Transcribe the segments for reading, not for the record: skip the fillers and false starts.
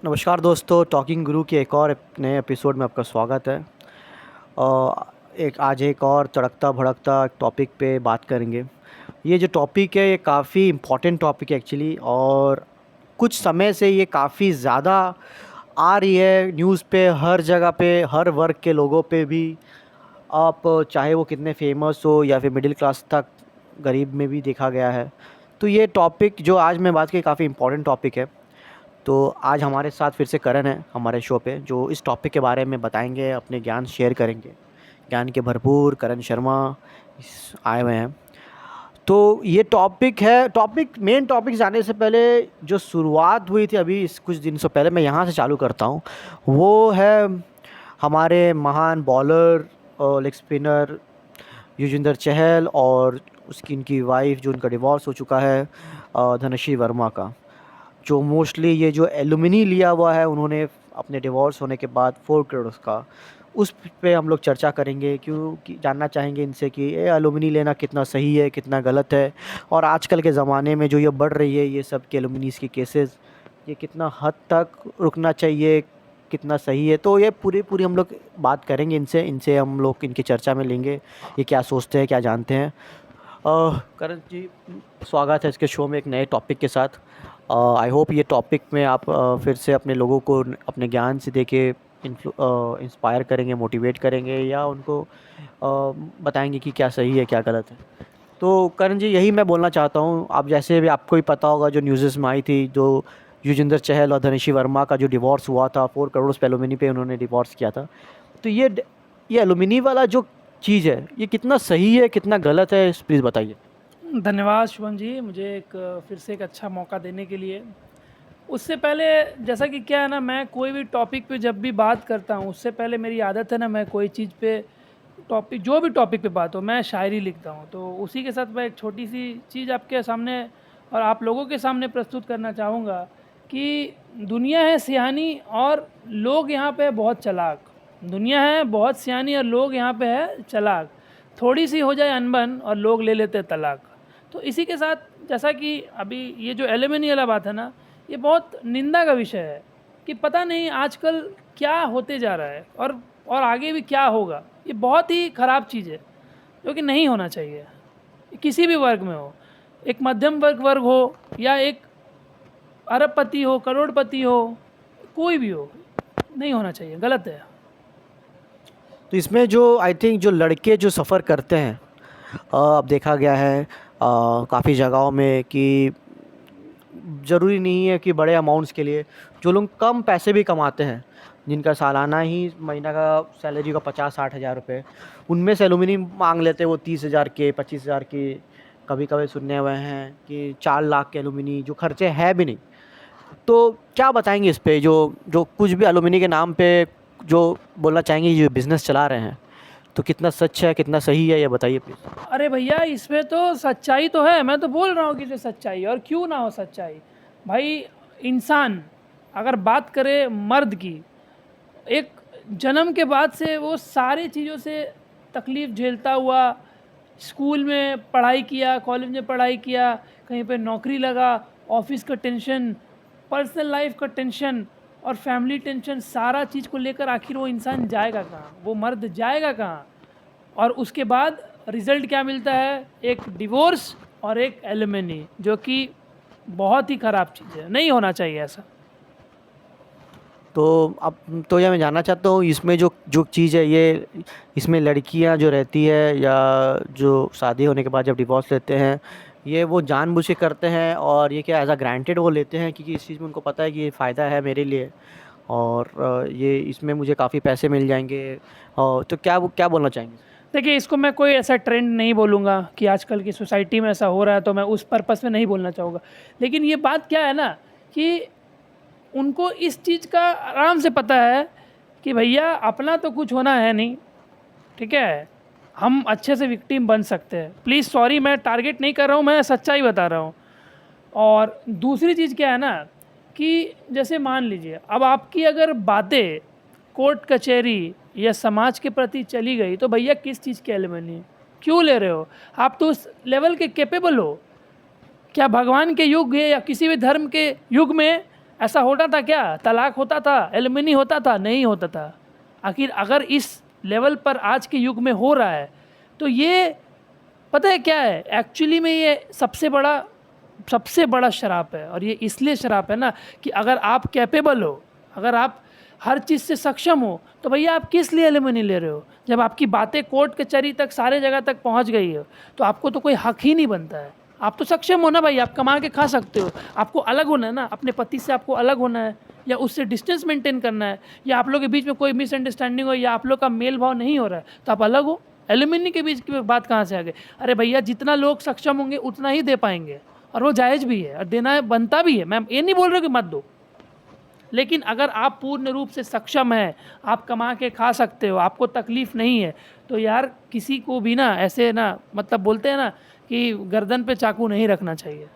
नमस्कार दोस्तों, टॉकिंग गुरु के एक और नए एपिसोड में आपका स्वागत है। एक और तड़कता भड़कता टॉपिक पे बात करेंगे। ये जो टॉपिक है ये काफ़ी इम्पोर्टेंट टॉपिक है एक्चुअली, और कुछ समय से ये काफ़ी ज़्यादा आ रही है न्यूज़ पे, हर जगह पे, हर वर्ग के लोगों पे भी। आप चाहे वो कितने फेमस हो या फिर मिडिल क्लास तक, गरीब में भी देखा गया है। तो ये टॉपिक जो आज मैं बात की काफ़ी इम्पोर्टेंट टॉपिक है। तो आज हमारे साथ फिर से करण है हमारे शो पे, जो इस टॉपिक के बारे में बताएंगे, अपने ज्ञान शेयर करेंगे। ज्ञान के भरपूर करण शर्मा आए हुए हैं। तो ये मेन टॉपिक जाने से पहले जो शुरुआत हुई थी अभी इस कुछ दिन से पहले, मैं यहाँ से चालू करता हूँ। वो है हमारे महान बॉलर और लेग स्पिनर युजवेंद्र चहल और उसकी इनकी वाइफ, जो उनका डिवोर्स हो चुका है, धनश्री वर्मा का। जो मोस्टली ये जो एलुमिनी लिया हुआ है उन्होंने अपने डिवोर्स होने के बाद 4 करोड़ का, उस पे हम लोग चर्चा करेंगे, क्योंकि जानना चाहेंगे इनसे कि ये एलुमिनी लेना कितना सही है, कितना गलत है। और आजकल के ज़माने में जो ये बढ़ रही है ये सब के एलुमिनीस की केसेस, ये कितना हद तक रुकना चाहिए, कितना सही है। तो ये पूरी पूरी हम लोग बात करेंगे इनसे इनसे हम लोग इनकी चर्चा में लेंगे, ये क्या सोचते हैं, क्या जानते हैं। करण जी, स्वागत है इसके शो में एक नए टॉपिक के साथ। आई होप ये टॉपिक में आप फिर से अपने लोगों को अपने ज्ञान से देके इंस्पायर करेंगे, मोटिवेट करेंगे, या उनको बताएंगे कि क्या सही है क्या गलत है। तो करण जी, यही मैं बोलना चाहता हूँ। आप जैसे भी आपको ही पता होगा, जो न्यूज़ में आई थी, जो युजवेंद्र चहल और धनश्री वर्मा का जो डिवोर्स हुआ था, 4 करोड़ पे एलुमिनी पे उन्होंने डिवोर्स किया था। तो ये एलुमिनी वाला जो चीज़ है ये कितना सही है, कितना गलत है, प्लीज़ बताइए। धन्यवाद शुभम जी, मुझे फिर से एक अच्छा मौका देने के लिए। उससे पहले, जैसा कि क्या है ना, मैं कोई भी टॉपिक पे जब भी बात करता हूँ उससे पहले मेरी आदत है ना, मैं कोई चीज़ पे टॉपिक, जो भी टॉपिक पे बात हो, मैं शायरी लिखता हूँ। तो उसी के साथ मैं एक छोटी सी चीज़ आपके सामने और आप लोगों के सामने प्रस्तुत करना चाहूँगा कि दुनिया है सियानी और लोग यहाँ पे बहुत चालाक। दुनिया है बहुत सियानी और लोग यहाँ पे है चालाक। थोड़ी सी हो जाए अनबन और लोग ले लेते तलाक। तो इसी के साथ, जैसा कि अभी ये जो एलिमनी वाला बात है ना, ये बहुत निंदा का विषय है कि पता नहीं आजकल क्या होते जा रहा है और आगे भी क्या होगा। ये बहुत ही ख़राब चीज़ है जो कि नहीं होना चाहिए, किसी भी वर्ग में हो। एक मध्यम वर्ग हो या एक अरबपति हो, करोड़पति हो, कोई भी हो, नहीं होना चाहिए, गलत है। तो इसमें जो आई थिंक जो लड़के जो सफ़र करते हैं, अब देखा गया है काफ़ी जगहों में कि ज़रूरी नहीं है कि बड़े अमाउंट्स के लिए, जो लोग कम पैसे भी कमाते हैं, जिनका सालाना ही महीना का सैलरी का 50-60 हज़ार रुपये, उनमें से एलुमिनी मांग लेते हैं वो 30 हज़ार के, 25 हज़ार के। कभी कभी सुनने हुए हैं कि 4 लाख के एलुमिनी, जो खर्चे है भी नहीं। तो क्या बताएंगे इस पे, जो जो कुछ भी एलुमिनी के नाम पे जो बोलना चाहेंगे, जो बिज़नेस चला रहे हैं, तो कितना सच है, कितना सही है, ये बताइए प्लीज़। अरे भैया, इसमें तो सच्चाई तो है, मैं तो बोल रहा हूँ कि ये सच्चाई, और क्यों ना हो सच्चाई। भाई, इंसान अगर बात करे मर्द की, एक जन्म के बाद से वो सारी चीज़ों से तकलीफ़ झेलता हुआ, स्कूल में पढ़ाई किया, कॉलेज में पढ़ाई किया, कहीं पे नौकरी लगा, ऑफिस का टेंशन, पर्सनल लाइफ का टेंशन और फैमिली टेंशन, सारा चीज़ को लेकर आखिर वो इंसान जाएगा कहाँ, वो मर्द जाएगा कहाँ। और उसके बाद रिज़ल्ट क्या मिलता है? एक डिवोर्स और एक एलिमनी, जो कि बहुत ही ख़राब चीज़ है, नहीं होना चाहिए ऐसा। तो अब तो यह मैं जानना चाहता हूँ, इसमें जो जो चीज़ है ये, इसमें लड़कियाँ जो रहती है या जो शादी होने के बाद जब डिवोर्स लेते हैं, ये वो जानबूझ के करते हैं, और ये क्या एज़ अ ग्रांटेड वो लेते हैं, क्योंकि इस चीज़ में उनको पता है कि ये फ़ायदा है मेरे लिए, और ये इसमें मुझे काफ़ी पैसे मिल जाएंगे। और तो क्या वो क्या बोलना चाहेंगे। देखिए, इसको मैं कोई ऐसा ट्रेंड नहीं बोलूँगा कि आजकल की सोसाइटी में ऐसा हो रहा है, तो मैं उस पर्पस में नहीं बोलना चाहूँगा। लेकिन ये बात क्या है ना, कि उनको इस चीज़ का आराम से पता है कि भैया अपना तो कुछ होना है नहीं, ठीक है, हम अच्छे से विक्टिम बन सकते हैं। प्लीज़ सॉरी, मैं टारगेट नहीं कर रहा हूँ, मैं सच्चाई बता रहा हूँ। और दूसरी चीज़ क्या है ना, कि जैसे मान लीजिए अब आपकी अगर बातें कोर्ट कचहरी या समाज के प्रति चली गई, तो भैया किस चीज़ के एलिमनी क्यों ले रहे हो? आप तो उस लेवल के कैपेबल हो क्या? भगवान के युग है या किसी भी धर्म के युग में ऐसा होता था क्या? तलाक होता था? एलिमनी होता था? नहीं होता था। आखिर अगर इस लेवल पर आज के युग में हो रहा है तो ये पता है क्या है? एक्चुअली में ये सबसे बड़ा श्राप है। और ये इसलिए श्राप है ना कि अगर आप कैपेबल हो, अगर आप हर चीज़ से सक्षम हो, तो भैया आप किस लिए एलिमनी ले रहे हो? जब आपकी बातें कोर्ट कचहरी तक सारे जगह तक पहुंच गई हो तो आपको तो कोई हक ही नहीं बनता है। आप तो सक्षम हो ना भाई, आप कमा के खा सकते हो। आपको अलग होना है ना, अपने पति से आपको अलग होना है, या उससे डिस्टेंस मेंटेन करना है, या आप लोग के बीच में कोई मिसअंडरस्टैंडिंग हो, या आप लोग का मेल भाव नहीं हो रहा है तो आप अलग हो। एलिमनी के बीच की बात कहाँ से आ गई? अरे भैया जितना लोग सक्षम होंगे उतना ही दे पाएंगे, और वो जायज़ भी है और देना है, बनता भी है। मैं ये नहीं बोल रहा कि मत दो, लेकिन अगर आप पूर्ण रूप से सक्षम हैं, आप कमा के खा सकते हो, आपको तकलीफ़ नहीं है, तो यार किसी को भी ना ऐसे ना, मतलब बोलते हैं ना कि गर्दन पे चाकू नहीं रखना चाहिए।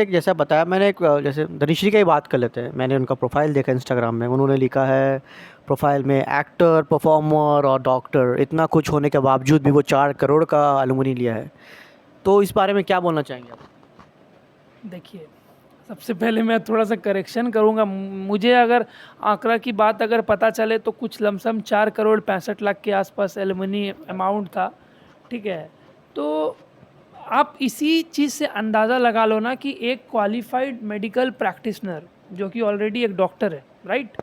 जैसा बताया मैंने, जैसे धनिश्री की ही बात कर लेते हैं। मैंने उनका प्रोफाइल देखा इंस्टाग्राम में, उन्होंने लिखा है प्रोफाइल में एक्टर, परफॉर्मर और डॉक्टर, इतना कुछ होने के बावजूद भी वो 4 करोड़ का एलुमनी लिया है। तो इस बारे में क्या बोलना चाहेंगे आप? देखिए, सबसे पहले मैं थोड़ा सा करेक्शन करूंगा। मुझे अगर आंकड़ा की बात अगर पता चले तो कुछ लमसम 4,65,00,000 के आसपास एलुमनी अमाउंट था, ठीक है। तो आप इसी चीज़ से अंदाज़ा लगा लो ना कि एक क्वालिफाइड मेडिकल प्रैक्टिशनर जो कि ऑलरेडी एक डॉक्टर है, राइट,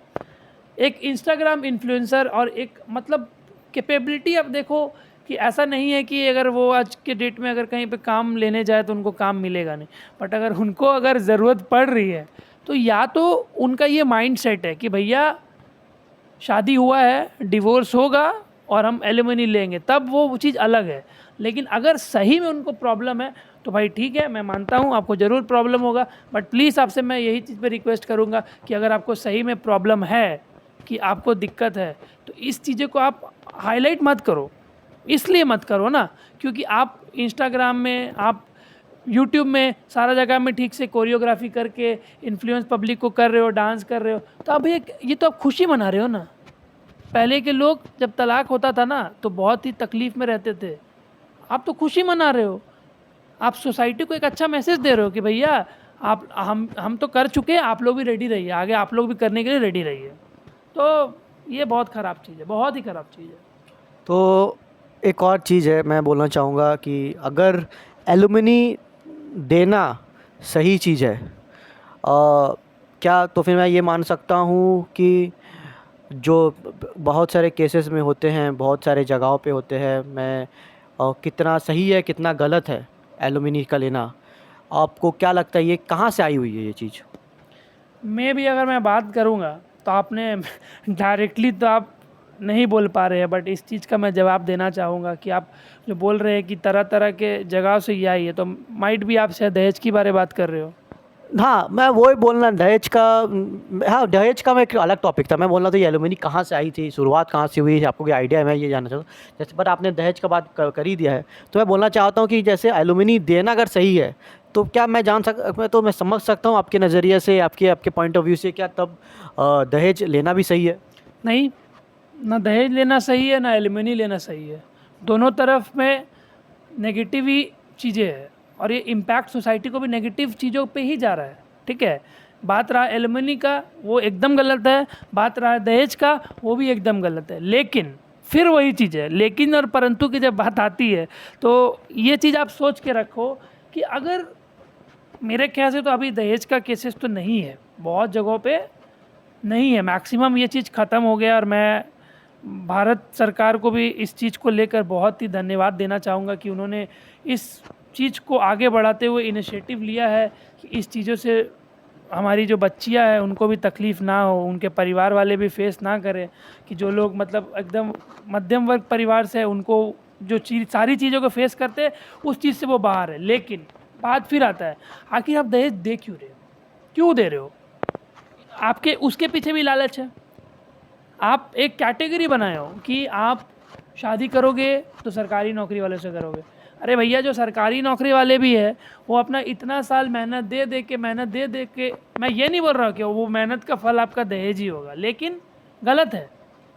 एक इंस्टाग्राम इन्फ्लुएंसर, और एक मतलब कैपेबिलिटी, अब देखो कि ऐसा नहीं है कि अगर वो आज के डेट में अगर कहीं पे काम लेने जाए तो उनको काम मिलेगा नहीं, बट अगर उनको अगर ज़रूरत पड़ रही है तो या तो उनका ये माइंड सेट है कि भैया शादी हुआ है, डिवोर्स होगा और हम एलिमनी लेंगे, तब वो चीज़ अलग है। लेकिन अगर सही में उनको प्रॉब्लम है तो भाई ठीक है, मैं मानता हूँ आपको ज़रूर प्रॉब्लम होगा, बट प्लीज़ आपसे मैं यही चीज़ पे रिक्वेस्ट करूँगा कि अगर आपको सही में प्रॉब्लम है, कि आपको दिक्कत है, तो इस चीज़ों को आप हाईलाइट मत करो। इसलिए मत करो ना क्योंकि आप इंस्टाग्राम में, आप यूट्यूब में, सारा जगह में ठीक से कोरियोग्राफी करके इन्फ्लुएंस पब्लिक को कर रहे हो, डांस कर रहे हो, तो अब ये तो आप खुशी मना रहे हो ना। पहले के लोग जब तलाक होता था ना तो बहुत ही तकलीफ़ में रहते थे, आप तो खुशी मना रहे हो। आप सोसाइटी को एक अच्छा मैसेज दे रहे हो कि भैया आप हम तो कर चुके हैं, आप लोग भी रेडी रहिए, आगे आप लोग भी करने के लिए रेडी रहिए। तो ये बहुत ख़राब चीज़ है, बहुत ही ख़राब चीज़ है। तो एक और चीज़ है, मैं बोलना चाहूँगा कि अगर एलुमनी देना सही चीज़ है, क्या तो फिर मैं ये मान सकता हूँ कि जो बहुत सारे केसेस में होते हैं, बहुत सारे जगहों पे होते हैं, मैं कितना सही है कितना गलत है एलुमनी का लेना, आपको क्या लगता है ये कहाँ से आई हुई है ये चीज़? मैं भी अगर मैं बात करूँगा तो आपने डायरेक्टली तो आप नहीं बोल पा रहे हैं, बट इस चीज़ का मैं जवाब देना चाहूँगा कि आप जो बोल रहे हैं कि तरह तरह के जगह से ये आई है, तो माइट भी आप शायद दहेज की बारे बात कर रहे हो। हाँ, मैं वही बोलना दहेज का। हाँ, दहेज का मैं एक अलग टॉपिक था, मैं बोल रहा था ये एलुमनी कहाँ से आई थी, शुरुआत कहाँ से हुई, आपको कोई आइडिया है? मैं ये जानना चाहता हूँ। जैसे पर आपने दहेज का बात कर ही दिया है, तो मैं बोलना चाहता हूँ कि जैसे एलुमनी देना अगर सही है तो क्या मैं समझ सकता हूँ आपके नज़रिए से, आपके आपके पॉइंट ऑफ व्यू से, क्या तब दहेज लेना भी सही है? नहीं, ना दहेज लेना सही है ना एलिमनी लेना सही है। दोनों तरफ में नेगेटिव ही चीज़ें हैं और ये इम्पैक्ट सोसाइटी को भी नेगेटिव चीज़ों पे ही जा रहा है, ठीक है। बात रहा एलिमनी का, वो एकदम गलत है। बात रहा दहेज का, वो भी एकदम गलत है। लेकिन फिर वही चीज़ है, लेकिन और परंतु की जब बात आती है तो ये चीज़ आप सोच के रखो कि अगर, मेरे ख्याल से तो अभी दहेज का केसेस तो नहीं है, बहुत जगहों पे नहीं है, मैक्सिमम ये चीज़ ख़त्म हो गया। और मैं भारत सरकार को भी इस चीज़ को लेकर बहुत ही धन्यवाद देना चाहूँगा कि उन्होंने इस चीज़ को आगे बढ़ाते हुए इनिशिएटिव लिया है कि इस चीज़ों से हमारी जो बच्चियाँ हैं उनको भी तकलीफ़ ना हो, उनके परिवार वाले भी फेस ना करें, कि जो लोग मतलब एकदम मध्यम वर्ग परिवार से है उनको जो चीज़ सारी चीज़ों को फेस करते हैं उस चीज़ से वो बाहर है। लेकिन बात फिर आता है, आखिर आप दहेज दे क्यों रहे हो, क्यों दे रहे हो? आपके उसके पीछे भी लालच है। आप एक कैटेगरी बनाए हो कि आप शादी करोगे तो सरकारी नौकरी वाले से करोगे। अरे भैया, जो सरकारी नौकरी वाले भी है वो अपना इतना साल मेहनत दे दे के मैं ये नहीं बोल रहा कि वो मेहनत का फल आपका दहेज ही होगा, लेकिन गलत है।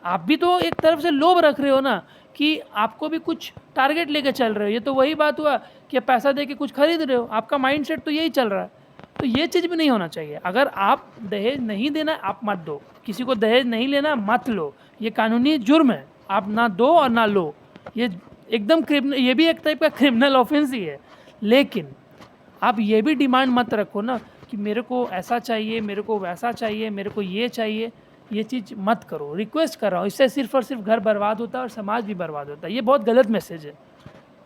आप भी तो एक तरफ से लोभ रख रहे हो ना कि आपको भी कुछ टारगेट लेके चल रहे हो। ये तो वही बात हुआ कि पैसा दे के कुछ खरीद रहे हो, आपका माइंडसेट तो यही चल रहा है। तो ये चीज़ भी नहीं होना चाहिए। अगर आप दहेज नहीं देना है, आप मत दो। किसी को दहेज नहीं लेना, मत लो। ये कानूनी जुर्म है, आप ना दो और ना लो। ये एकदम क्रिमिनल, ये भी एक टाइप का क्रिमिनल ऑफेंस ही है। लेकिन आप ये भी डिमांड मत रखो ना कि मेरे को ऐसा चाहिए, मेरे को वैसा चाहिए, मेरे को ये चाहिए। ये चीज़ मत करो, रिक्वेस्ट कर रहा हूँ। इससे सिर्फ और सिर्फ घर बर्बाद होता है और समाज भी बर्बाद होता है। ये बहुत गलत मैसेज है।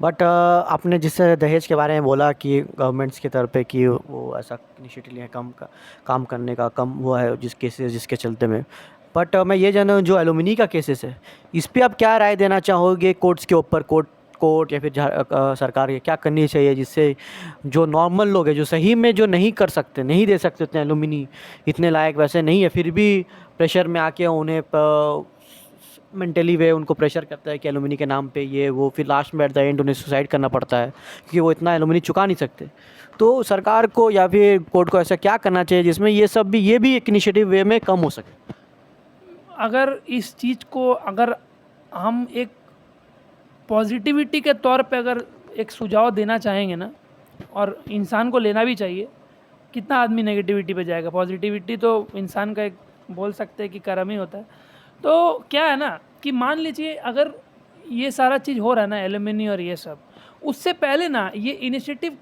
बट आपने जिससे दहेज के बारे में बोला कि गवर्नमेंट्स की तरफ पे कि वो ऐसा इनिशिएटिव है काम करने का, कम वो है जिस केसेस जिसके चलते में। बट मैं ये जानना हूँ, जो एलुमिनी का केसेस है, इस पे आप क्या राय देना चाहोगे कोर्ट्स के ऊपर? कोर्ट या फिर सरकार ये क्या करनी चाहिए जिससे जो नॉर्मल लोग हैं, जो सही में जो नहीं कर सकते, नहीं दे सकते उतने एलुमिनी, इतने लायक वैसे नहीं है, फिर भी प्रेशर में आके उन्हें मेंटली वे उनको प्रेशर करता है कि एलुमिनी के नाम पे ये वो, फिर लास्ट में एट द एंड उन्हें सुसाइड करना पड़ता है क्योंकि वो इतना एलुमिनी चुका नहीं सकते। तो सरकार को या फिर कोर्ट को ऐसा क्या करना चाहिए जिसमें ये भी एक इनिशिएटिव वे में कम हो सके? अगर इस चीज़ को अगर हम एक पॉजिटिविटी के तौर पे अगर एक सुझाव देना चाहेंगे ना, और इंसान को लेना भी चाहिए। कितना आदमी नेगेटिविटी पे जाएगा? पॉजिटिविटी तो इंसान का एक बोल सकते हैं कि कर्म ही होता है। तो क्या है ना कि मान लीजिए अगर ये सारा चीज़ हो रहा है ना, एलुमिनी और ये सब, उससे पहले ना ये इनिशिएटिव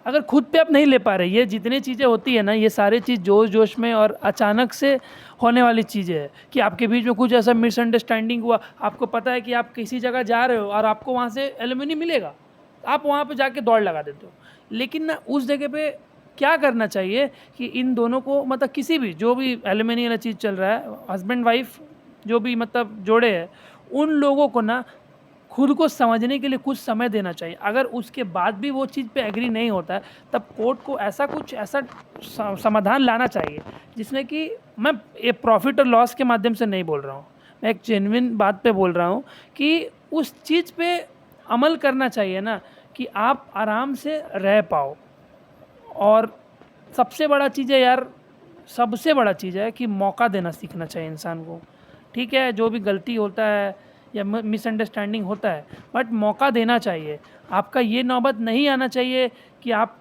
अगर खुद पे आप नहीं ले पा रहे, ये जितनी चीज़ें होती है ना, ये सारी चीज़ जोश जोश में और अचानक से होने वाली चीज़ें है कि आपके बीच में कुछ ऐसा मिसअंडरस्टैंडिंग हुआ, आपको पता है कि आप किसी जगह जा रहे हो और आपको वहाँ से एलुमिनी मिलेगा, आप वहाँ पे जाके दौड़ लगा देते हो। लेकिन ना उस जगह पे क्या करना चाहिए कि इन दोनों को, मतलब किसी भी जो भी एलुमिनी वाला चीज़ चल रहा है, हस्बैंड वाइफ जो भी मतलब जोड़े हैं, उन लोगों को ना खुद को समझने के लिए कुछ समय देना चाहिए। अगर उसके बाद भी वो चीज़ पे एग्री नहीं होता है, तब कोर्ट को ऐसा समाधान लाना चाहिए जिसमें कि, मैं ये प्रॉफिट और लॉस के माध्यम से नहीं बोल रहा हूँ, मैं एक जेन्युइन बात पे बोल रहा हूँ कि उस चीज़ पे अमल करना चाहिए ना कि आप आराम से रह पाओ। और सबसे बड़ा चीज़ है यार, सबसे बड़ा चीज़ है कि मौका देना सीखना चाहिए इंसान को। ठीक है, जो भी गलती होता है या मिसअंडरस्टैंडिंग होता है, बट मौका देना चाहिए। आपका ये नौबत नहीं आना चाहिए कि आप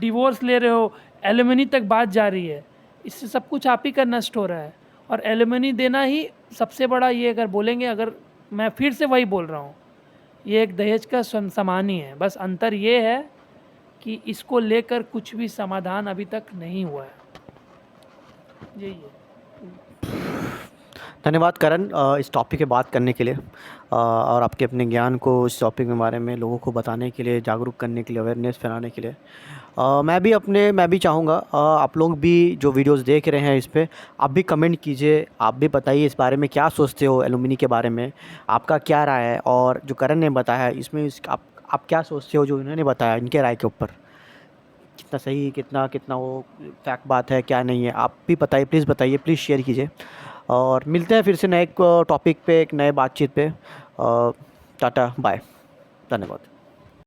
डिवोर्स ले रहे हो, एलिमनी तक बात जा रही है, इससे सब कुछ आप ही का नष्ट हो रहा है। और एलिमनी देना ही सबसे बड़ा, ये अगर बोलेंगे, अगर मैं फिर से वही बोल रहा हूँ, ये एक दहेज का समान ही है। बस अंतर ये है कि इसको लेकर कुछ भी समाधान अभी तक नहीं हुआ है। यही है। धन्यवाद करण, इस टॉपिक पे बात करने के लिए, और आपके अपने ज्ञान को इस टॉपिक के बारे में लोगों को बताने के लिए, जागरूक करने के लिए, अवेयरनेस फैलाने के लिए। मैं भी चाहूँगा आप लोग भी जो वीडियोस देख रहे हैं इस पे, आप भी कमेंट कीजिए, आप भी बताइए इस बारे में क्या सोचते हो, एलुमिनी के बारे में आपका क्या राय है, और जो करण ने बताया है इसमें आप क्या सोचते हो, जो इन्होंने बताया इनके राय के ऊपर कितना सही, कितना कितना वो फैक्ट बात है, क्या नहीं है, आप भी बताइए, प्लीज़ शेयर कीजिए। और मिलते हैं फिर से नए टॉपिक पे, एक नए बातचीत पे। टाटा बाय, धन्यवाद।